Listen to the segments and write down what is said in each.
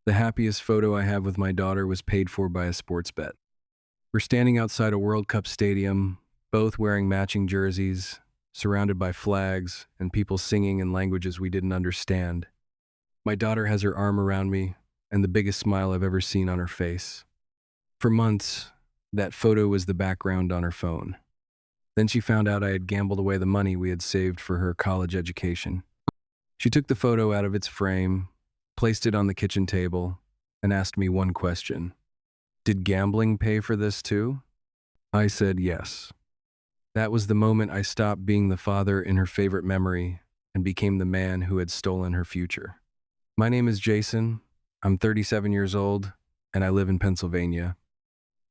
The happiest photo I have with my daughter was paid for by a sports bet. We're standing outside a World Cup stadium, both wearing matching jerseys, surrounded by flags and people singing in languages we didn't understand. My daughter has her arm around me and the biggest smile I've ever seen on her face. For months, that photo was the background on her phone. Then she found out I had gambled away the money we had saved for her college education. She took the photo out of its frame, placed it on the kitchen table, and asked me one question. Did gambling pay for this too? I said yes. That was the moment I stopped being the father in her favorite memory and became the man who had stolen her future. My name is Jason. I'm 37 years old, and I live in Pennsylvania.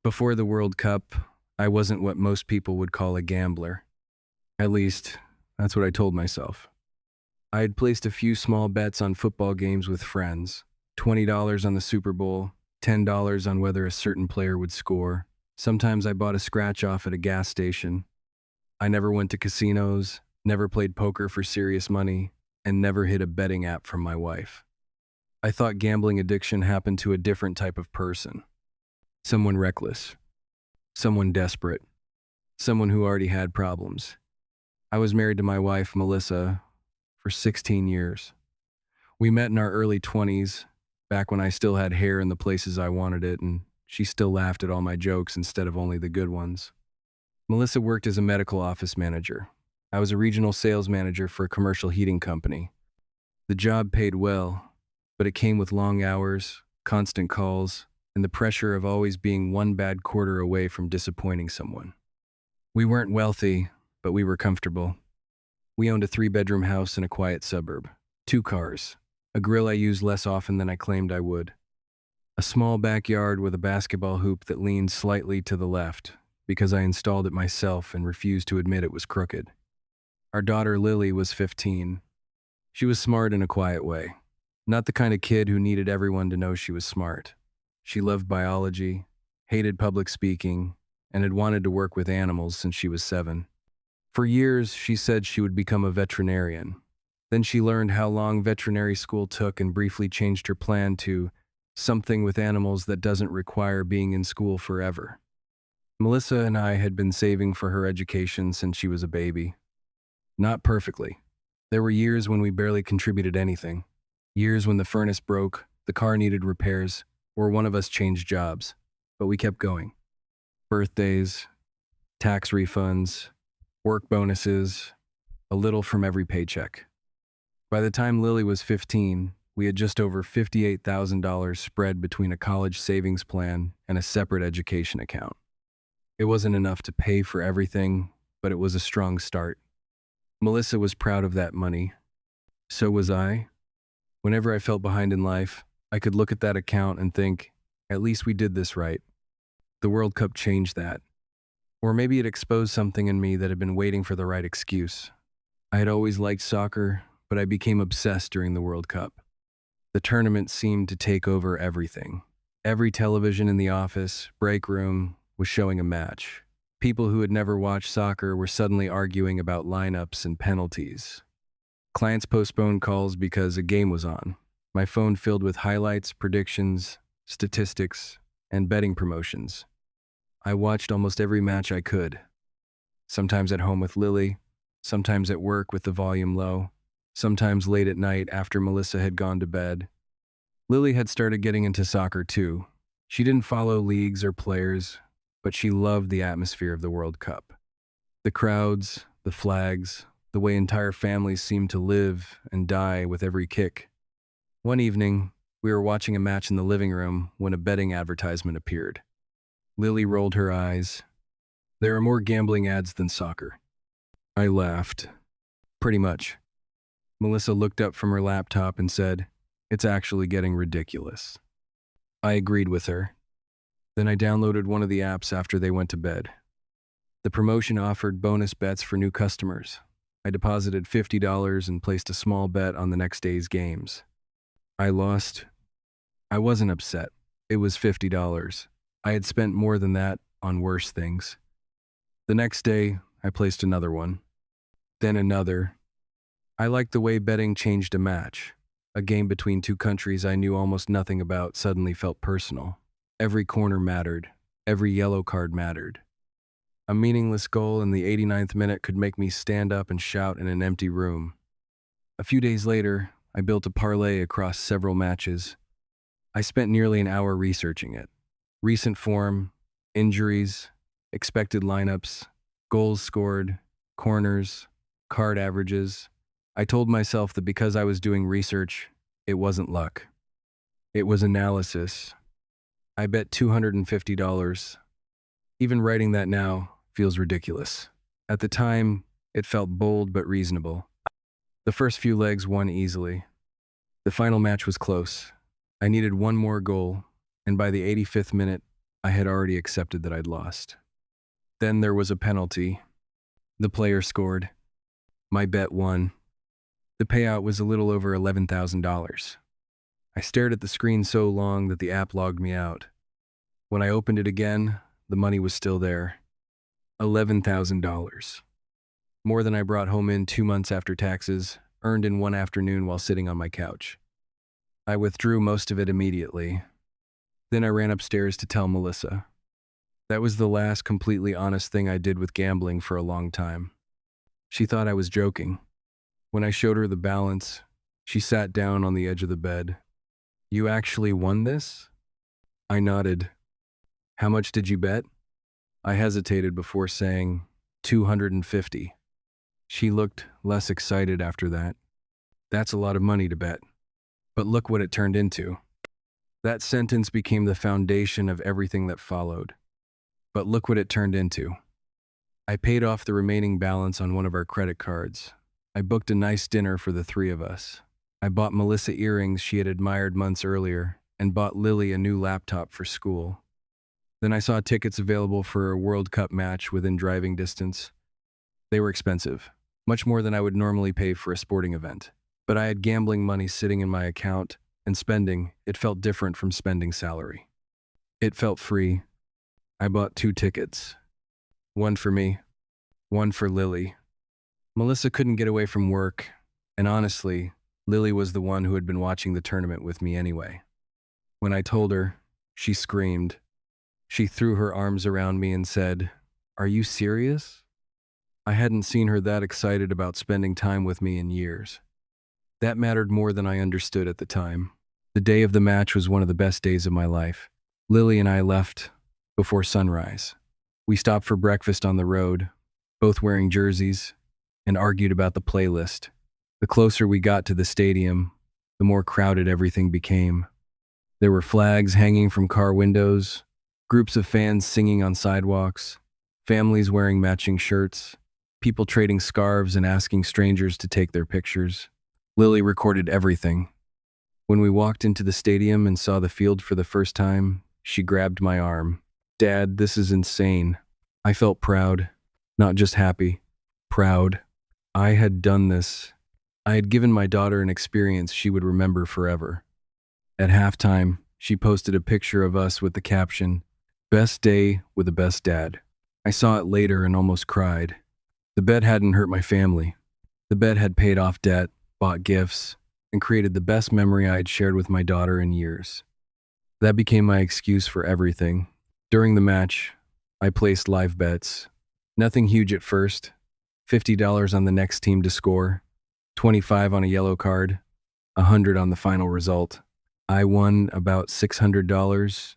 Before the World Cup, I wasn't what most people would call a gambler. At least, that's what I told myself. I had placed a few small bets on football games with friends, $20 on the Super Bowl, $10 on whether a certain player would score. Sometimes I bought a scratch off at a gas station. I never went to casinos, never played poker for serious money, and never hid a betting app from my wife. I thought gambling addiction happened to a different type of person. Someone reckless. Someone desperate. Someone who already had problems. I was married to my wife, Melissa, for 16 years. We met in our early 20s, back when I still had hair in the places I wanted it, and she still laughed at all my jokes instead of only the good ones. Melissa worked as a medical office manager. I was a regional sales manager for a commercial heating company. The job paid well, but it came with long hours, constant calls, and the pressure of always being one bad quarter away from disappointing someone. We weren't wealthy, but we were comfortable. We owned a 3-bedroom house in a quiet suburb, 2 cars, a grill I used less often than I claimed I would, a small backyard with a basketball hoop that leaned slightly to the left because I installed it myself and refused to admit it was crooked. Our daughter Lily was 15. She was smart in a quiet way, not the kind of kid who needed everyone to know she was smart. She loved biology, hated public speaking, and had wanted to work with animals since she was 7. For years, she said she would become a veterinarian. Then she learned how long veterinary school took and briefly changed her plan to something with animals that doesn't require being in school forever. Melissa and I had been saving for her education since she was a baby. Not perfectly. There were years when we barely contributed anything. Years when the furnace broke, the car needed repairs, or one of us changed jobs. But we kept going. Birthdays, tax refunds, work bonuses, a little from every paycheck. By the time Lily was 15, we had just over $58,000 spread between a college savings plan and a separate education account. It wasn't enough to pay for everything, but it was a strong start. Melissa was proud of that money. So was I. Whenever I felt behind in life, I could look at that account and think, at least we did this right. The World Cup changed that. Or maybe it exposed something in me that had been waiting for the right excuse. I had always liked soccer, but I became obsessed during the World Cup. The tournament seemed to take over everything. Every television in the office, break room, was showing a match. People who had never watched soccer were suddenly arguing about lineups and penalties. Clients postponed calls because a game was on. My phone filled with highlights, predictions, statistics, and betting promotions. I watched almost every match I could. Sometimes at home with Lily, sometimes at work with the volume low, sometimes late at night after Melissa had gone to bed. Lily had started getting into soccer too. She didn't follow leagues or players, but she loved the atmosphere of the World Cup. The crowds, the flags, the way entire families seemed to live and die with every kick. One evening, we were watching a match in the living room when a betting advertisement appeared. Lily rolled her eyes. There are more gambling ads than soccer. I laughed. Pretty much. Melissa looked up from her laptop and said, "It's actually getting ridiculous." I agreed with her. Then I downloaded one of the apps after they went to bed. The promotion offered bonus bets for new customers. I deposited $50 and placed a small bet on the next day's games. I lost. I wasn't upset. It was $50. I had spent more than that on worse things. The next day, I placed another one. Then another. I liked the way betting changed a match. A game between two countries I knew almost nothing about suddenly felt personal. Every corner mattered. Every yellow card mattered. A meaningless goal in the 89th minute could make me stand up and shout in an empty room. A few days later, I built a parlay across several matches. I spent nearly an hour researching it. Recent form, injuries, expected lineups, goals scored, corners, card averages. I told myself that because I was doing research, it wasn't luck. It was analysis. I bet $250. Even writing that now feels ridiculous. At the time, it felt bold but reasonable. The first few legs won easily. The final match was close. I needed one more goal, and by the 85th minute, I had already accepted that I'd lost. Then there was a penalty. The player scored. My bet won. The payout was a little over $11,000. I stared at the screen so long that the app logged me out. When I opened it again, the money was still there. $11,000. More than I brought home in 2 months after taxes, earned in one afternoon while sitting on my couch. I withdrew most of it immediately. Then I ran upstairs to tell Melissa. That was the last completely honest thing I did with gambling for a long time. She thought I was joking. When I showed her the balance, she sat down on the edge of the bed. "You actually won this?" I nodded. "How much did you bet?" I hesitated before saying, 250. She looked less excited after that. That's a lot of money to bet. But look what it turned into. That sentence became the foundation of everything that followed. But look what it turned into. I paid off the remaining balance on one of our credit cards. I booked a nice dinner for the three of us. I bought Melissa earrings she had admired months earlier and bought Lily a new laptop for school. Then I saw tickets available for a World Cup match within driving distance. They were expensive, much more than I would normally pay for a sporting event. But I had gambling money sitting in my account, and spending, it felt different from spending salary. It felt free. I bought 2 tickets. One for me, one for Lily. Melissa couldn't get away from work, and honestly, Lily was the one who had been watching the tournament with me anyway. When I told her, she screamed. She threw her arms around me and said, "Are you serious?" I hadn't seen her that excited about spending time with me in years. That mattered more than I understood at the time. The day of the match was one of the best days of my life. Lily and I left before sunrise. We stopped for breakfast on the road, both wearing jerseys, and argued about the playlist. The closer we got to the stadium, the more crowded everything became. There were flags hanging from car windows, groups of fans singing on sidewalks, families wearing matching shirts, people trading scarves and asking strangers to take their pictures. Lily recorded everything. When we walked into the stadium and saw the field for the first time, she grabbed my arm. "Dad, this is insane." I felt proud, not just happy, proud. I had done this. I had given my daughter an experience she would remember forever. At halftime, she posted a picture of us with the caption, "Best day with the best dad." I saw it later and almost cried. The bet hadn't hurt my family. The bet had paid off debt, bought gifts, and created the best memory I had shared with my daughter in years. That became my excuse for everything. During the match, I placed live bets. Nothing huge at first. $50 on the next team to score, 25 on a yellow card, 100 on the final result. I won about $600.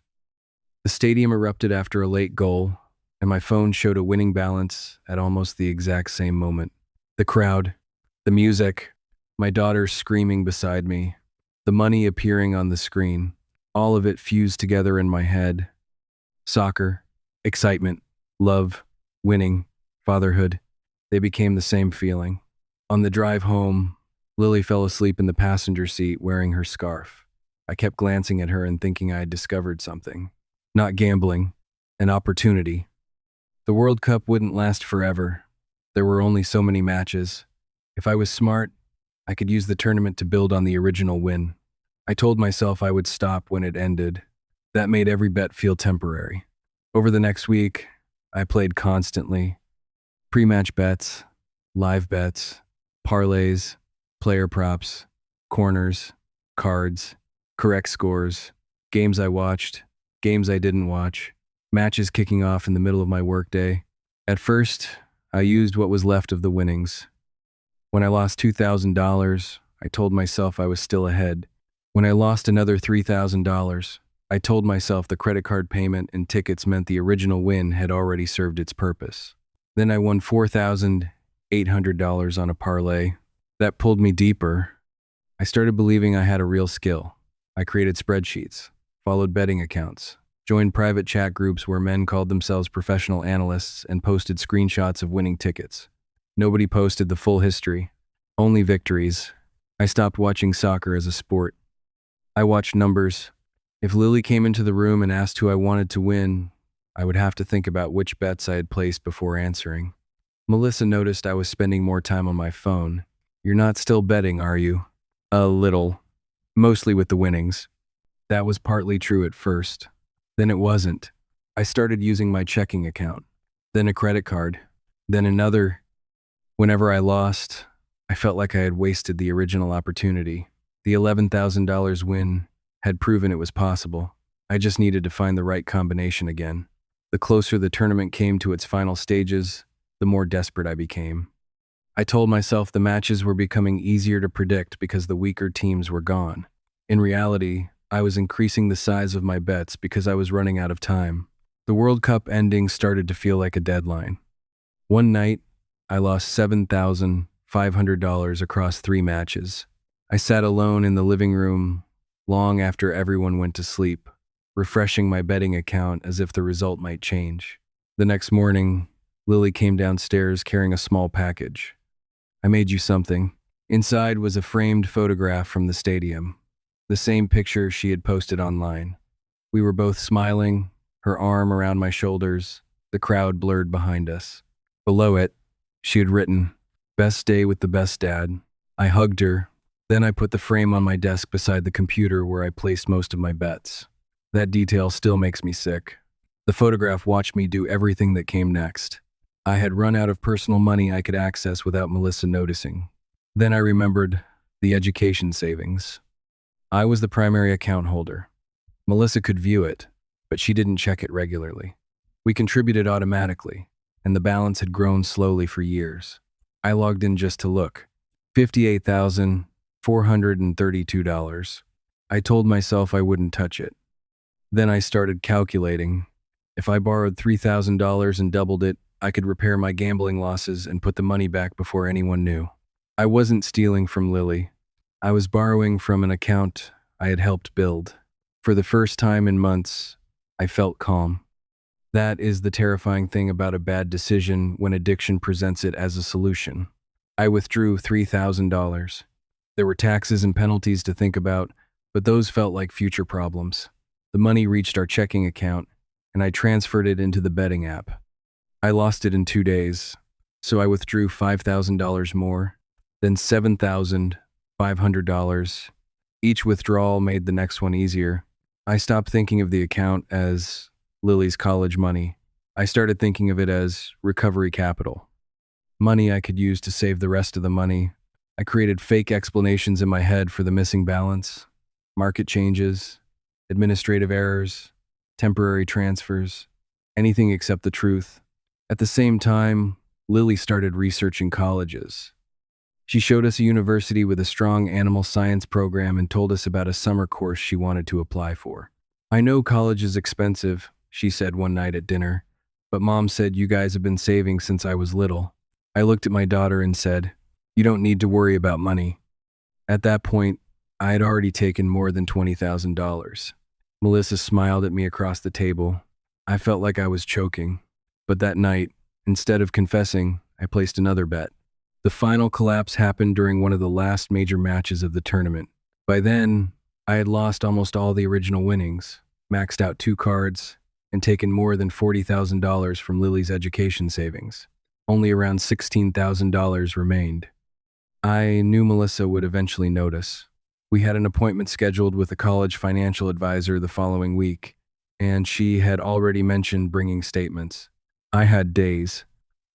The stadium erupted after a late goal, and my phone showed a winning balance at almost the exact same moment. The crowd, the music, my daughter screaming beside me, the money appearing on the screen, all of it fused together in my head. Soccer, excitement, love, winning, fatherhood, they became the same feeling. On the drive home, Lily fell asleep in the passenger seat wearing her scarf. I kept glancing at her and thinking I had discovered something. Not gambling, an opportunity. The World Cup wouldn't last forever. There were only so many matches. If I was smart, I could use the tournament to build on the original win. I told myself I would stop when it ended. That made every bet feel temporary. Over the next week, I played constantly. Pre-match bets, live bets, parlays, player props, corners, cards, correct scores, games I watched, games I didn't watch, matches kicking off in the middle of my workday. At first, I used what was left of the winnings. When I lost $2,000, I told myself I was still ahead. When I lost another $3,000, I told myself the credit card payment and tickets meant the original win had already served its purpose. Then I won $4,800 on a parlay. That pulled me deeper. I started believing I had a real skill. I created spreadsheets, followed betting accounts, joined private chat groups where men called themselves professional analysts and posted screenshots of winning tickets. Nobody posted the full history, only victories. I stopped watching soccer as a sport. I watched numbers. If Lily came into the room and asked who I wanted to win, I would have to think about which bets I had placed before answering. Melissa noticed I was spending more time on my phone. "You're not still betting, are you?" "A little. Mostly with the winnings." That was partly true at first. Then it wasn't. I started using my checking account, then a credit card, then another. Whenever I lost, I felt like I had wasted the original opportunity. The $11,000 win had proven it was possible. I just needed to find the right combination again. The closer the tournament came to its final stages, the more desperate I became. I told myself the matches were becoming easier to predict because the weaker teams were gone. In reality, I was increasing the size of my bets because I was running out of time. The World Cup ending started to feel like a deadline. One night, I lost $7,500 across 3 matches. I sat alone in the living room long after everyone went to sleep, refreshing my betting account as if the result might change. The next morning, Lily came downstairs carrying a small package. "I made you something." Inside was a framed photograph from the stadium, the same picture she had posted online. We were both smiling, her arm around my shoulders, the crowd blurred behind us. Below it, she had written, "Best day with the best dad." I hugged her. Then I put the frame on my desk beside the computer where I placed most of my bets. That detail still makes me sick. The photograph watched me do everything that came next. I had run out of personal money I could access without Melissa noticing. Then I remembered the education savings. I was the primary account holder. Melissa could view it, but she didn't check it regularly. We contributed automatically, and the balance had grown slowly for years. I logged in just to look. $58,432. I told myself I wouldn't touch it. Then I started calculating. If I borrowed $3,000 and doubled it, I could repair my gambling losses and put the money back before anyone knew. I wasn't stealing from Lily. I was borrowing from an account I had helped build. For the first time in months, I felt calm. That is the terrifying thing about a bad decision when addiction presents it as a solution. I withdrew $3,000. There were taxes and penalties to think about, but those felt like future problems. The money reached our checking account, and I transferred it into the betting app. I lost it in 2 days, so I withdrew $5,000 more, then $7,500. Each withdrawal made the next one easier. I stopped thinking of the account as Lily's college money. I started thinking of it as recovery capital. Money I could use to save the rest of the money. I created fake explanations in my head for the missing balance, market changes, administrative errors, temporary transfers, anything except the truth. At the same time, Lily started researching colleges. She showed us a university with a strong animal science program and told us about a summer course she wanted to apply for. "I know college is expensive," she said one night at dinner, "but Mom said you guys have been saving since I was little." I looked at my daughter and said, "You don't need to worry about money." At that point, I had already taken more than $20,000. Melissa smiled at me across the table. I felt like I was choking. But that night, instead of confessing, I placed another bet. The final collapse happened during one of the last major matches of the tournament. By then, I had lost almost all the original winnings, maxed out 2 cards, and taken more than $40,000 from Lily's education savings. Only around $16,000 remained. I knew Melissa would eventually notice. We had an appointment scheduled with a college financial advisor the following week, and she had already mentioned bringing statements. I had days,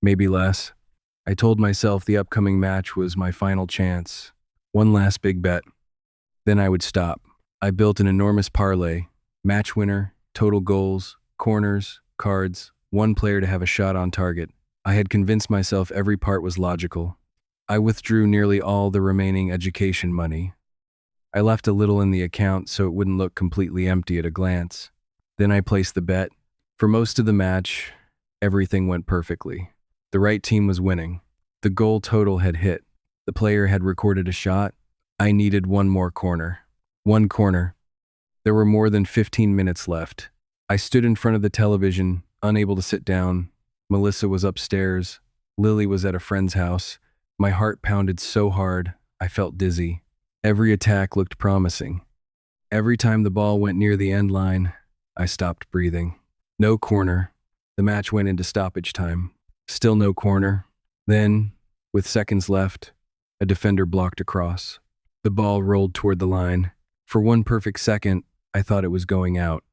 maybe less. I told myself the upcoming match was my final chance. One last big bet. Then I would stop. I built an enormous parlay, match winner, total goals, corners, cards, one player to have a shot on target. I had convinced myself every part was logical. I withdrew nearly all the remaining education money. I left a little in the account so it wouldn't look completely empty at a glance. Then I placed the bet. For most of the match, everything went perfectly. The right team was winning. The goal total had hit. The player had recorded a shot. I needed one more corner. One corner. There were more than 15 minutes left. I stood in front of the television, unable to sit down. Melissa was upstairs. Lily was at a friend's house. My heart pounded so hard, I felt dizzy. Every attack looked promising. Every time the ball went near the end line, I stopped breathing. No corner. The match went into stoppage time. Still no corner. Then, with seconds left, a defender blocked a cross. The ball rolled toward the line. For one perfect second, I thought it was going out.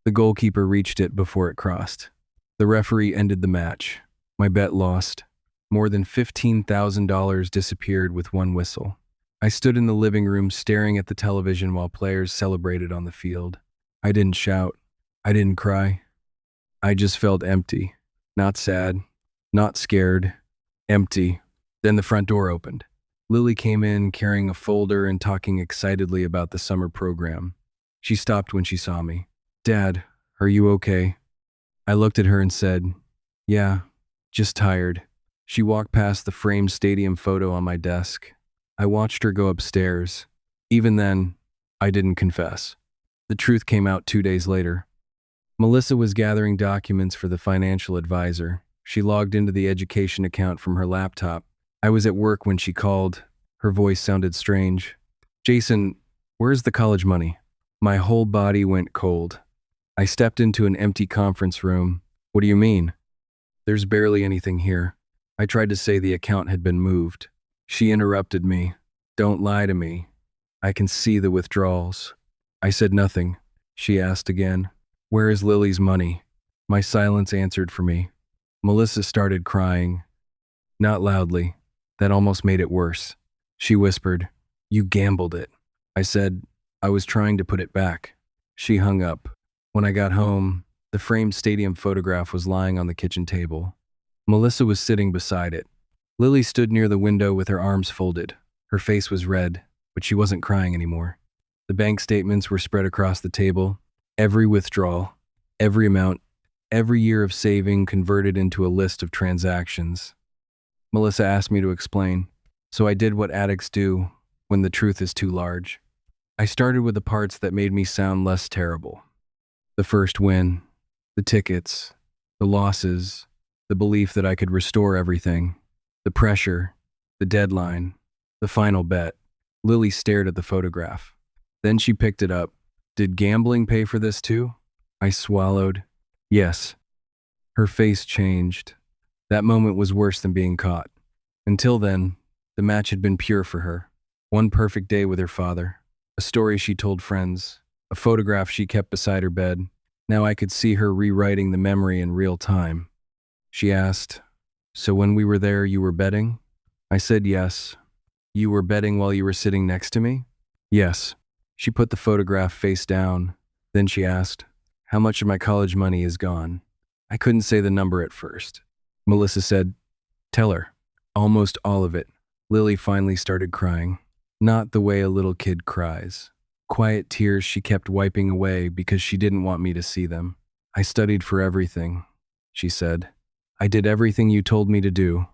The goalkeeper reached it before it crossed. The referee ended the match. My bet lost. More than $15,000 disappeared with one whistle. I stood in the living room staring at the television while players celebrated on the field. I didn't shout. I didn't cry. I just felt empty. Not sad. Not scared. Empty. Then the front door opened. Lily came in carrying a folder and talking excitedly about the summer program. She stopped when she saw me. "Dad, are you okay?" I looked at her and said, "Yeah, just tired." She walked past the framed stadium photo on my desk. I watched her go upstairs. Even then, I didn't confess. The truth came out 2 days later. Melissa was gathering documents for the financial advisor. She logged into the education account from her laptop. I was at work when she called. Her voice sounded strange. "Jason, where's the college money?" My whole body went cold. I stepped into an empty conference room. "What do you mean?" "There's barely anything here." I tried to say the account had been moved. She interrupted me. "Don't lie to me. I can see the withdrawals." I said nothing. She asked again, "Where is Lily's money?" My silence answered for me. Melissa started crying. Not loudly. That almost made it worse. She whispered, "You gambled it." I said, "I was trying to put it back." She hung up. When I got home, the framed stadium photograph was lying on the kitchen table. Melissa was sitting beside it. Lily stood near the window with her arms folded. Her face was red, but she wasn't crying anymore. The bank statements were spread across the table. Every withdrawal, every amount, every year of saving converted into a list of transactions. Melissa asked me to explain, so I did what addicts do when the truth is too large. I started with the parts that made me sound less terrible. The first win, the tickets, the losses, the belief that I could restore everything, the pressure, the deadline, the final bet. Lily stared at the photograph. Then she picked it up. "Did gambling pay for this too?" I swallowed. "Yes." Her face changed. That moment was worse than being caught. Until then, the match had been pure for her. One perfect day with her father. A story she told friends. A photograph she kept beside her bed. Now I could see her rewriting the memory in real time. She asked, "So when we were there, you were betting?" I said yes. "You were betting while you were sitting next to me?" "Yes." She put the photograph face down. Then she asked, "How much of my college money is gone?" I couldn't say the number at first. Melissa said, "Tell her." "Almost all of it." Lily finally started crying. Not the way a little kid cries. Quiet tears she kept wiping away because she didn't want me to see them. "I studied for everything," she said. "I did everything you told me to do."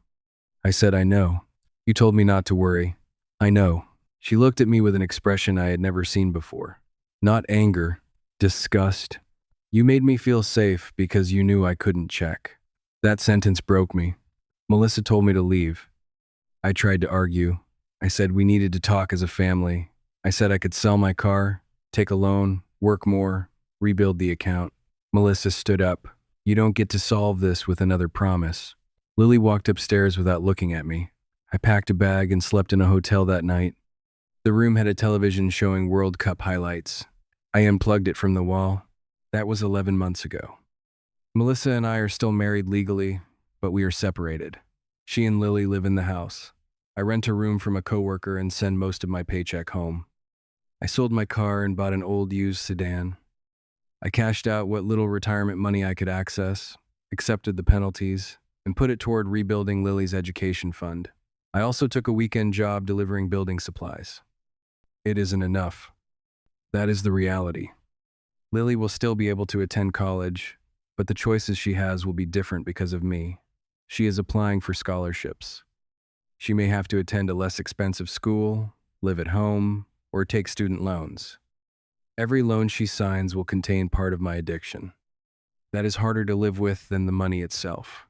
I said, "I know. You told me not to worry." "I know." She looked at me with an expression I had never seen before. Not anger, disgust. "You made me feel safe because you knew I couldn't check." That sentence broke me. Melissa told me to leave. I tried to argue. I said we needed to talk as a family. I said I could sell my car, take a loan, work more, rebuild the account. Melissa stood up. "You don't get to solve this with another promise." Lily walked upstairs without looking at me. I packed a bag and slept in a hotel that night. The room had a television showing World Cup highlights. I unplugged it from the wall. That was 11 months ago. Melissa and I are still married legally, but we are separated. She and Lily live in the house. I rent a room from a coworker and send most of my paycheck home. I sold my car and bought an old used sedan. I cashed out what little retirement money I could access, accepted the penalties, and put it toward rebuilding Lily's education fund. I also took a weekend job delivering building supplies. It isn't enough. That is the reality. Lily will still be able to attend college, but the choices she has will be different because of me. She is applying for scholarships. She may have to attend a less expensive school, live at home, or take student loans. Every loan she signs will contain part of my addiction. That is harder to live with than the money itself.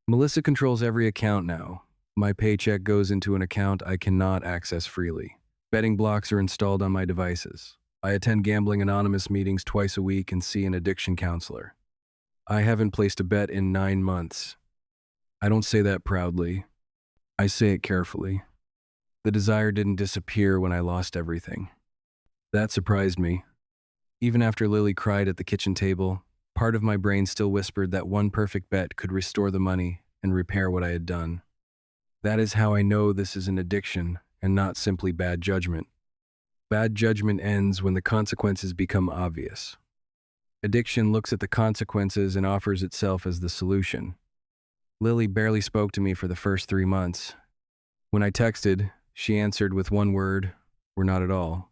Melissa controls every account now. My paycheck goes into an account I cannot access freely. Betting blocks are installed on my devices. I attend gambling anonymous meetings twice a week and see an addiction counselor. I haven't placed a bet in 9 months. I don't say that proudly. I say it carefully. The desire didn't disappear when I lost everything. That surprised me. Even after Lily cried at the kitchen table, part of my brain still whispered that one perfect bet could restore the money and repair what I had done. That is how I know this is an addiction and not simply bad judgment. Bad judgment ends when the consequences become obvious. Addiction looks at the consequences and offers itself as the solution. Lily barely spoke to me for the first 3 months. When I texted, she answered with one word, or not at all.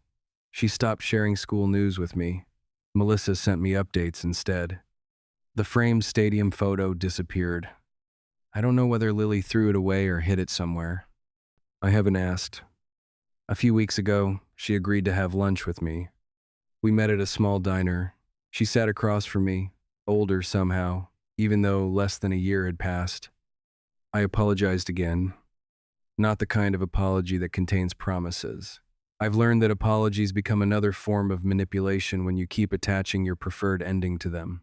She stopped sharing school news with me. Melissa sent me updates instead. The framed stadium photo disappeared. I don't know whether Lily threw it away or hid it somewhere. I haven't asked. A few weeks ago, she agreed to have lunch with me. We met at a small diner. She sat across from me, older somehow, even though less than a year had passed. I apologized again. Not the kind of apology that contains promises. I've learned that apologies become another form of manipulation when you keep attaching your preferred ending to them.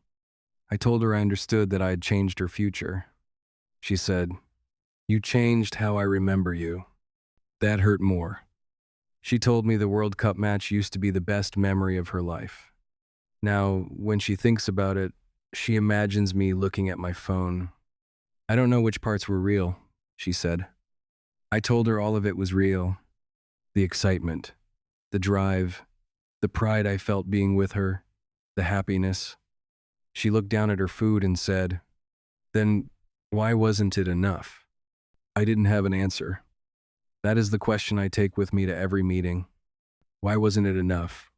I told her I understood that I had changed her future. She said, "You changed how I remember you." That hurt more. She told me the World Cup match used to be the best memory of her life. Now, when she thinks about it, she imagines me looking at my phone. "I don't know which parts were real," she said. I told her all of it was real. The excitement, the drive, the pride I felt being with her, the happiness. She looked down at her food and said, "Then why wasn't it enough?" I didn't have an answer. That is the question I take with me to every meeting. Why wasn't it enough?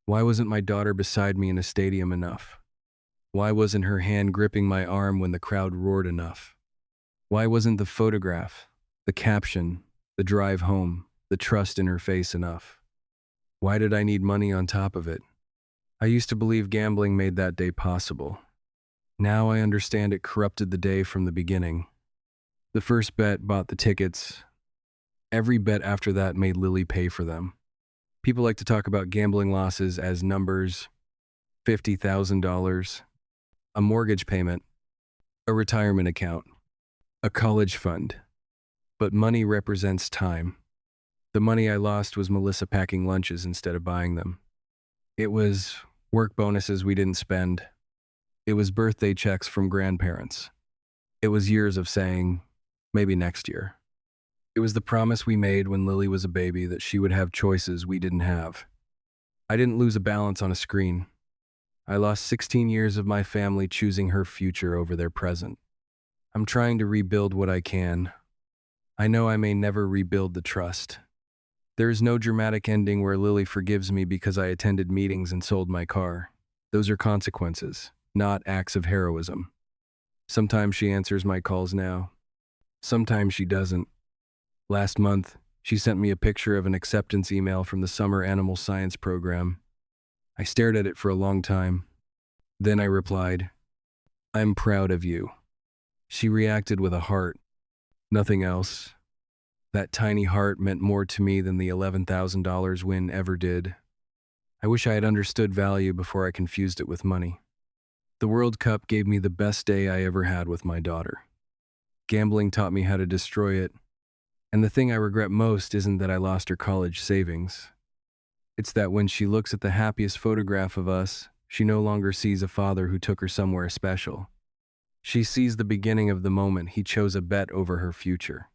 Why wasn't my daughter beside me in a stadium enough? Why wasn't her hand gripping my arm when the crowd roared enough? Why wasn't the photograph, the caption, the drive home, the trust in her face enough? Why did I need money on top of it? I used to believe gambling made that day possible. Now I understand it corrupted the day from the beginning. The first bet bought the tickets. Every bet after that made Lily pay for them. People like to talk about gambling losses as numbers: $50,000, a mortgage payment, a retirement account, a college fund. But money represents time. The money I lost was Melissa packing lunches instead of buying them. It was work bonuses we didn't spend. It was birthday checks from grandparents. It was years of saying, maybe next year. It was the promise we made when Lily was a baby that she would have choices we didn't have. I didn't lose a balance on a screen. I lost 16 years of my family choosing her future over their present. I'm trying to rebuild what I can. I know I may never rebuild the trust. There is no dramatic ending where Lily forgives me because I attended meetings and sold my car. Those are consequences, not acts of heroism. Sometimes she answers my calls now. Sometimes she doesn't. Last month, she sent me a picture of an acceptance email from the summer animal science program. I stared at it for a long time. Then I replied, "I'm proud of you." She reacted with a heart. Nothing else. That tiny heart meant more to me than the $11,000 win ever did. I wish I had understood value before I confused it with money. The World Cup gave me the best day I ever had with my daughter. Gambling taught me how to destroy it. And the thing I regret most isn't that I lost her college savings. It's that when she looks at the happiest photograph of us, she no longer sees a father who took her somewhere special. She sees the beginning of the moment he chose a bet over her future.